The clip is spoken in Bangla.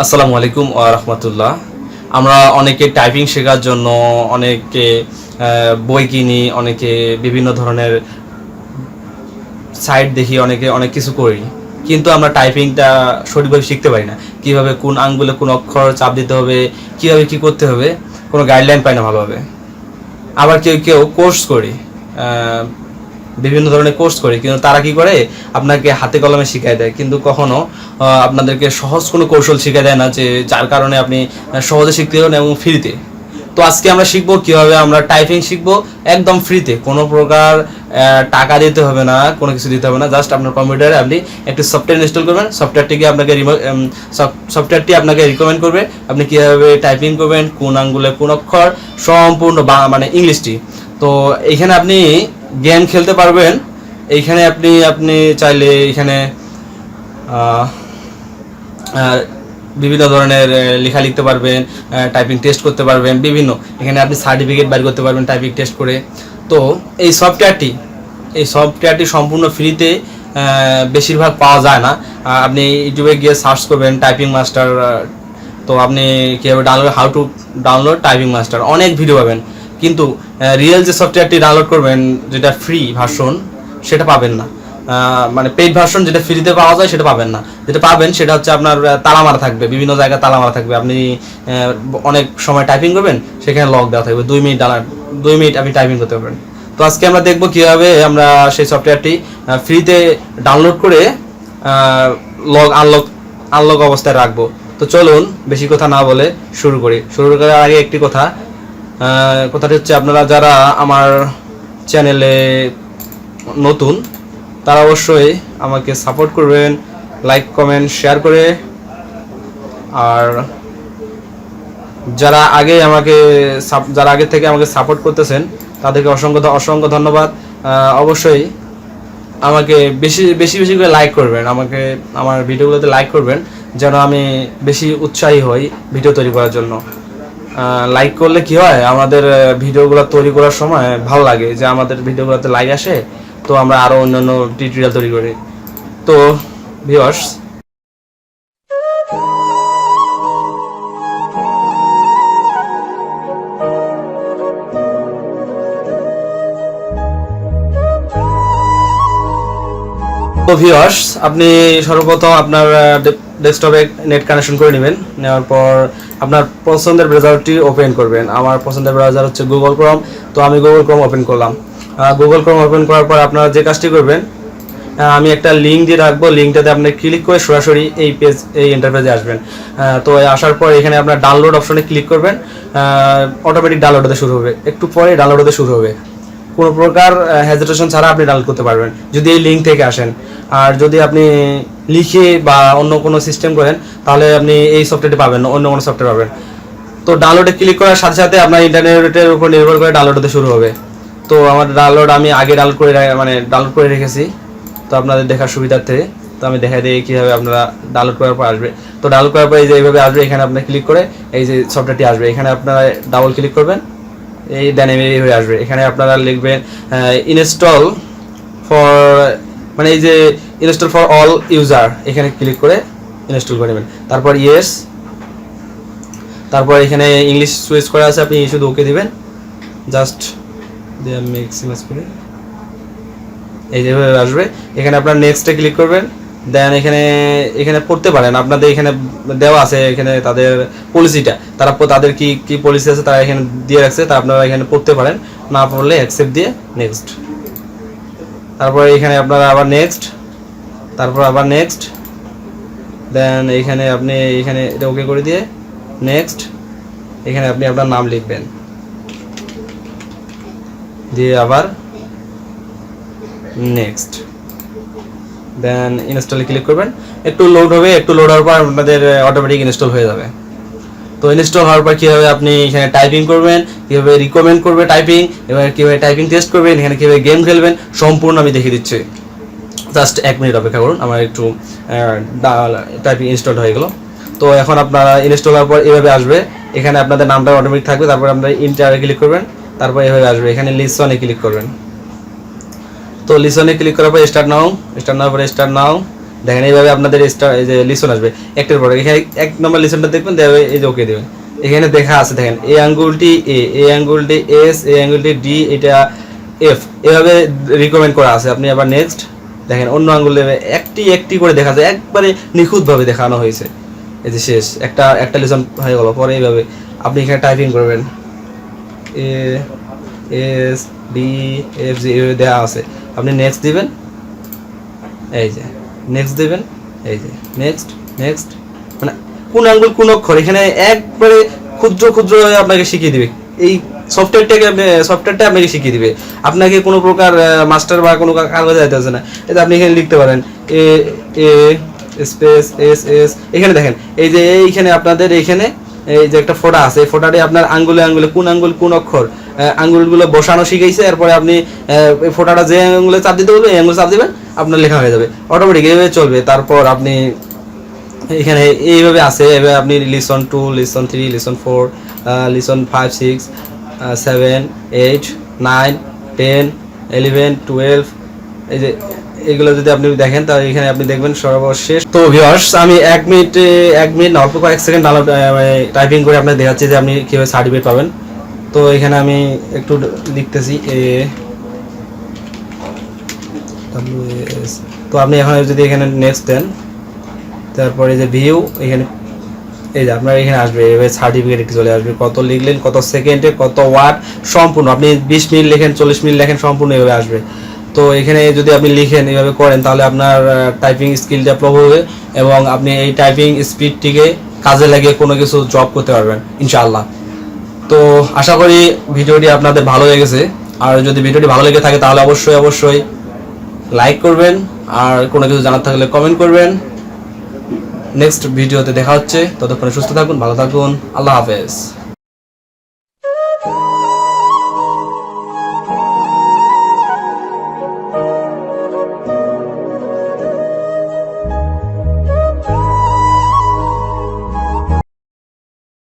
আসসালামু আলাইকুম ওয়া রাহমাতুল্লাহ। আমরা অনেকে টাইপিং শেখার জন্য অনেকে বই কিনি, অনেকে বিভিন্ন ধরনের সাইট দেখি, অনেকে অনেক কিছু করি, কিন্তু আমরা টাইপিংটা সঠিকভাবে শিখতে পারি না। কীভাবে কোন আঙ্গুলে কোন অক্ষর চাপ দিতে হবে, কীভাবে কী করতে হবে, কোনো গাইডলাইন পাই না ভালোভাবে। আবার কেউ কেউ কোর্স করি, বিভিন্ন ধরনের কোর্স করি, কিন্তু তারা কি করে আপনাকে হাতে কলমে শিখাই দেয়, কিন্তু কখনো আপনাদেরকে সহজ কোনো কৌশল শিখাই দেয় না, যে যার কারণে আপনি সহজে শিখতে পারেন এবং ফ্রিতে। তো আজকে আমরা শিখবো কীভাবে আমরা টাইপিং শিখবো একদম ফ্রিতে, কোনো প্রকার টাকা দিতে হবে না, কোনো কিছু দিতে হবে না। জাস্ট আপনার কম্পিউটারে আপনি একটি সফটওয়্যার ইনস্টল করবেন, সফটওয়্যারটি আপনাকে রিকমেন্ড করবে আপনি কীভাবে টাইপিং করবেন, কোন আঙ্গুলে কোন অক্ষর, সম্পূর্ণ মানে ইংলিশটি। তো এইখানে আপনি গেম খেলতে পারবেন। এইখানে আপনি চাইলে এখানে বিভিন্ন ধরনের লেখা লিখতে পারবেন, টাইপিং টেস্ট করতে পারবেন, বিভিন্ন এখানে আপনি সার্টিফিকেট বাইর করতে পারবেন টাইপিং টেস্ট করে। তো এই সফটওয়্যারটি সম্পূর্ণ ফ্রিতে বেশিরভাগ পাওয়া যায় না। আপনি ইউটিউবে গিয়ে সার্চ করবেন টাইপিং মাস্টার, তো আপনি কীভাবে how to download typing master, অনেক ভিডিও পাবেন, কিন্তু রিয়েল যে সফটওয়্যারটি ডাউনলোড করবেন যেটা ফ্রি ভার্সন সেটা পাবেন না। মানে পেইড ভার্সন যেটা ফ্রিতে পাওয়া যায় সেটা পাবেন না। যেটা পাবেন সেটা হচ্ছে আপনার তালা মারা থাকবে, বিভিন্ন জায়গায় তালা মারা থাকবে। আপনি অনেক সময় টাইপিং করবেন, সেখানে লক দেওয়া থাকবে, 2 মিনিট আপনি টাইপিং করতে পারবেন। তো আজকে আমরা দেখব কীভাবে আমরা সেই সফটওয়্যারটি ফ্রিতে ডাউনলোড করে আনলক অবস্থায় রাখবো। তো চলুন বেশি কথা না বলে শুরু করার আগে একটি কথাটি হচ্ছে, আপনারা যারা আমার চ্যানেলে নতুন তারা অবশ্যই আমাকে সাপোর্ট করবেন, লাইক কমেন্ট শেয়ার করে। আর যারা আগে থেকে আমাকে সাপোর্ট করতেছেন তাদেরকে অসংখ্য ধন্যবাদ। অবশ্যই আমাকে বেশি করে লাইক করবেন, আমার ভিডিওগুলোতে লাইক করবেন, যেন আমি বেশি উৎসাহী হই ভিডিও তৈরি করার জন্য। লাইক করলে কি হয়, আমাদের ভিডিওগুলো তৈরি করার সময় ভালো লাগে, যে আমাদের ভিডিওগুলোতে লাইক আসে, তো আমরা আরও অন্যান্য টিউটোরিয়াল তৈরি করি। তো ভিউয়ার্স, আপনি সর্বপ্রথম আপনার ডেস্কটপে নেট কানেকশন করে নেবেন। নেওয়ার পর আপনার পছন্দের ব্রাউজারটি ওপেন করবেন। আমার পছন্দের ব্রাউজার হচ্ছে গুগল ক্রোম, তো আমি গুগল ক্রোম ওপেন করলাম। গুগল ক্রোম ওপেন করার পর আপনারা যে কাজটি করবেন, আমি একটা লিঙ্ক দিয়ে রাখবো, লিঙ্কটাতে আপনি ক্লিক করে সরাসরি এই ইন্টারফেসে আসবেন। তো আসার পর এখানে আপনার ডাউনলোড অপশনে ক্লিক করবেন। অটোমেটিক ডাউনলোড হতে শুরু হবে, একটু পরে ডাউনলোড হতে শুরু হবে। কোনো প্রকার হেজিটেশন ছাড়া আপনি ডাউনলোড করতে পারবেন যদি এই লিঙ্ক থেকে আসেন। আর যদি আপনি লিখে বা অন্য কোনো সিস্টেম করেন, তাহলে আপনি এই সফটওয়্যারটি পাবেন না, অন্য কোনো সফটওয়্যার পাবেন। তো ডাউনলোডে ক্লিক করার সাথে সাথে আপনার ইন্টারনেটের উপর নির্ভর করে ডাউনলোড হতে শুরু হবে। তো আমার আমি আগে ডাউনলোড করে রেখেছি, তো আপনাদের দেখার সুবিধার্থে তো আমি দেখাই দিই কীভাবে আপনারা ডাউনলোড করার পর আসবে। তো ডাউনলোড করার পর এই যে এইভাবে আসবে, এখানে আপনি ক্লিক করে এই যে সফটওয়্যারটি আসবে, এখানে আপনারা ডাবল ক্লিক করবেন, এই দেন এইভাবে আসবে। এখানে আপনারা লিখবেন ইনস্টল ফর অল ইউজার, এখানে ক্লিক করে ইনস্টল করে নেবেন। তারপর ইয়েস, তারপর এখানে ইংলিশ সুইচ করা আছে, আপনি শুধু ওকে দিবেন, জাস্ট দিয়ে ম্যাক্সিমাইজ করে এই যেভাবে আসবে। এখানে আপনার নেক্সটে ক্লিক করবেন, দেন এখানে পড়তে পারেন, আপনাদের এখানে দেওয়া আছে, এখানে তাদের পলিসিটা, তাদের কি পলিসি আছে তারা এখানে দিয়ে রাখছে, তা আপনারা এখানে পড়তে পারেন, না পড়লে অ্যাকসেপ্ট দিয়ে নেক্সট। তারপর এখানে আপনারা আবার নেক্সট, তারপর আবার নেক্সট, দেন আপনি এটা ওকে করে দিয়ে নেক্সট। এখানে আপনি আপনার নাম লিখবেন, দিয়ে আবার নেক্সট, দেন ইনস্টলে ক্লিক করবেন। একটু লোড হবে, একটু লোড হওয়ার পর আপনাদের অটোমেটিক ইনস্টল হয়ে যাবে। তো ইনস্টল হওয়ার পর কীভাবে আপনি এখানে টাইপিং করবেন, কীভাবে রিকমেন্ড করবে টাইপিং, এবার কীভাবে টাইপিং টেস্ট করবেন, এখানে কীভাবে গেম খেলবেন, সম্পূর্ণ আমি দেখিয়ে দিচ্ছি। জাস্ট 1 মিনিট অপেক্ষা করুন, আমার একটু টাইপিং ইনস্টল হয়ে গেল। তো এখন আপনারা ইনস্টল হওয়ার পর এভাবে আসবে, এখানে আপনাদের নামটা অটোমেটিক থাকবে। তারপর আপনারা ইন্টারে ক্লিক করবেন, তারপর এভাবে আসবে, এখানে লিসনে ক্লিক করবেন। তো লিসনে ক্লিক করার পর স্টার্ট নাও পরে স্টার্ট নাও, দেখেন এইভাবে আপনাদের এই যে লিসন আসবে একটার পর এখানে 1 নম্বর লিসনটা দেখবেন, এই যে ওকে দেবেন। এখানে দেখা আছে দেখেন এই আঙ্গুলটি এ, এই আঙ্গুলটি এস, এই আঙ্গুলটি ডি, এটা এফ, এভাবে রিকমেন্ড করা আছে। আপনি আবার নেক্সট দেখেন অন্য আঙ্গুল একটি একটি করে দেখা যায়, একবারে নিখুঁতভাবে দেখানো হয়েছে। এই যে শেষ একটা লিসন হয়ে গেল। পরে এইভাবে আপনি এখানে টাইপিং করবেন A S D F G এভাবে দেওয়া আছে। আপনি নেক্সট দিবেন, এই যে নেক্সট দিবেন, এই যে নেক্সট নেক্সট, মানে কোন আঙ্গুল কোন অক্ষর এখানে একবারে ক্ষুদ্র ক্ষুদ্র আপনাকে শিখিয়ে দিবে। এই সফটওয়্যারটা আপনাকে শিখিয়ে দিবে, আপনাকে কোনো প্রকার মাস্টার বা কোনো কাগজে যাইতে হচ্ছে না। এটা আপনি এখানে লিখতে পারেন এ এ স্পেস এস এস। এখানে দেখেন এই যে এইখানে আপনাদের এইখানে এই যে একটা ফোঁটা আছে, এই ফোঁটাটি আপনার আঙ্গুলে আঙ্গুলে কোন আঙ্গুল কোন অক্ষর আঙ্গুলগুলো বসানো শিখাইছে। এরপরে আপনি এই ফোঁটাটা যে আঙ্গুলে চাপ দিতে বলবেন এই আঙ্গুলে চাপ দিবেন, আপনার লেখা হয়ে যাবে অটোমেটিক, এইভাবে চলবে। তারপর আপনি এখানে এইভাবে আছে, এভাবে আপনি লিসন 2, লিসন 3, লিসন 4, লিসন 5, 6, 7, 8, 9, 10, 11, 12, এই যে এগুলো যদি আপনি দেখেন তাহলে এখানে আপনি দেখবেন সর্বশেষ। তো ভিউয়ার্স আমি 1 মিনিট অল্প কয়েক সেকেন্ড টাইপিং করে আপনাদের দেখাচ্ছি যে আপনি কীভাবে সার্টিফিকেট পাবেন। তো এখানে আমি একটু লিখতেছি তো আপনি এখন যদি এখানে নেক্সট দেন, তারপরে যে ভিউ এখানে এই যে আপনার এখানে আসবে এভাবে সার্টিফিকেট একটু চলে আসবে, কত লিখলেন, কত সেকেন্ডে, কত ওয়ার্ড, সম্পূর্ণ আপনি 20 মিনিট লেখেন, 40 মিনিট লেখেন, সম্পূর্ণ এভাবে আসবে। তো এখানে যদি আপনি লিখেন এইভাবে করেন তাহলে আপনার টাইপিং স্কিল ডেভেলপ হবে এবং আপনি এই টাইপিং স্পিডটিকে কাজে লাগিয়ে কোনো কিছু জব করতে পারবেন ইনশাআল্লাহ। তো আশা করি ভিডিওটি আপনাদের ভালো লেগেছে, আর যদি ভিডিওটি ভালো লেগে থাকে তাহলে অবশ্যই লাইক করবেন, আর কোনো কিছু জানার থাকলে কমেন্ট করবেন। নেক্সট ভিডিওতে দেখা হচ্ছে, ততক্ষণে সুস্থ থাকুন, ভালো থাকুন, আল্লাহ হাফেজ।